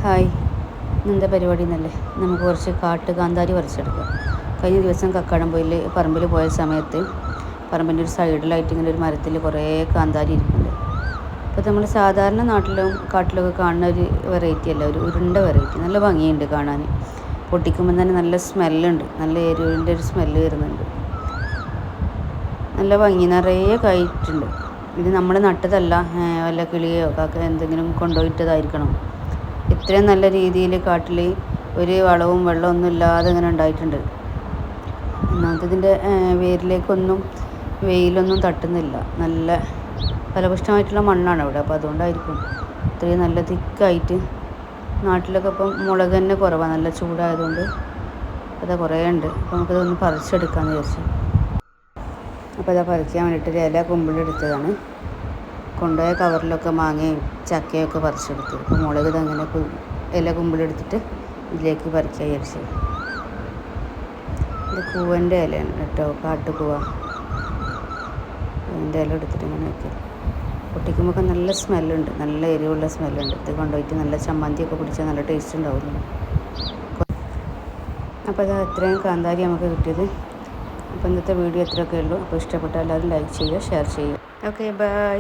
Hi, ഇന്നെന്താ പരിപാടി എന്നല്ലേ? നമുക്ക് കുറച്ച് കാട്ടുകാന്താരി പറിച്ചെടുക്കാം. കഴിഞ്ഞ ദിവസം കക്കാടംപൊയിൽ പറമ്പിൽ പോയ സമയത്ത് പറമ്പിൻ്റെ ഒരു സൈഡിലായിട്ട് ഇങ്ങനെ ഒരു മരത്തിൽ കുറേ കാന്താരി ഇരിക്കുന്നുണ്ട്. അപ്പോൾ നമ്മൾ സാധാരണ നാട്ടിലും കാട്ടിലൊക്കെ കാണുന്ന ഒരു വെറൈറ്റി അല്ല, ഒരു ഉരുണ്ട വെറൈറ്റി. നല്ല ഭംഗിയുണ്ട് കാണാൻ. പൊട്ടിക്കുമ്പോൾ തന്നെ നല്ല സ്മെല്ലുണ്ട്, നല്ല എരിവിൻ്റെ ഒരു സ്മെല്ല് വരുന്നുണ്ട്. നല്ല ഭംഗി, നിറയെ കഴിച്ചിട്ടുണ്ട്. ഇത് നമ്മൾ നട്ടതല്ല, വല്ല കിളിയോ കാക്ക എന്തെങ്കിലും കൊണ്ടുപോയിട്ടതായിരിക്കണം. ഇത്രയും നല്ല രീതിയിൽ കാട്ടിൽ ഒരു വളവും വെള്ളമൊന്നും ഇല്ലാതെ ഇങ്ങനെ ഉണ്ടായിട്ടുണ്ട്. ഒന്നാമത്തതിൻ്റെ വേരിലേക്കൊന്നും വെയിലൊന്നും തട്ടുന്നില്ല. നല്ല ഫലപുഷ്ടമായിട്ടുള്ള മണ്ണാണ് ഇവിടെ, അപ്പോൾ അതുകൊണ്ടായിരിക്കും ഇത്രയും നല്ല തിക്കായിട്ട്. നാട്ടിലൊക്കെ ഇപ്പം മുളക് തന്നെ കുറവാണ്, നല്ല ചൂടായതുകൊണ്ട് അതാ കുറേ ഉണ്ട്. അപ്പോൾ നമുക്കതൊന്ന് പറിച്ചെടുക്കാമെന്ന് വിചാരിച്ചു. അപ്പോൾ അതാ പറിക്കാൻ വേണ്ടിയിട്ട് ഒരു ഇല കുമ്പിളെടുത്തതാണ്. കൊണ്ടുപോയ കവറിലൊക്കെ മാങ്ങയും ചക്കയൊക്കെ പറിച്ചെടുത്തു. അപ്പോൾ മുളക് ഇതങ്ങനെ ഇല കുമ്പിളെടുത്തിട്ട് ഇതിലേക്ക് പറിക്കാൻ വിചാരിച്ചു. ഇത് കൂവൻ്റെ ഇലയാണ് കേട്ടോ, കാട്ടുകൂവ. അതിൻ്റെ ഇല എടുത്തിട്ട് ഇങ്ങനെ വയ്ക്കും. പൊട്ടിക്കുമ്പോൾ നല്ല സ്മെല്ലുണ്ട്, നല്ല എരിവുള്ള സ്മെല്ലുണ്ട്. ഇത് കൊണ്ടുപോയിട്ട് നല്ല ചമ്മന്തിയൊക്കെ പിടിച്ചാൽ നല്ല ടേസ്റ്റ് ഉണ്ടാവുന്നു. അപ്പോൾ അത് അത്രയും കാന്താരി നമുക്ക് കിട്ടിയത്. അപ്പോൾ ഇന്നത്തെ വീഡിയോ ഇത്രയൊക്കെ ഉള്ളൂ. അപ്പോൾ ഇഷ്ടപ്പെട്ടാൽ എല്ലാവരും ലൈക്ക് ചെയ്യുക, ഷെയർ ചെയ്യുക. Okay, by.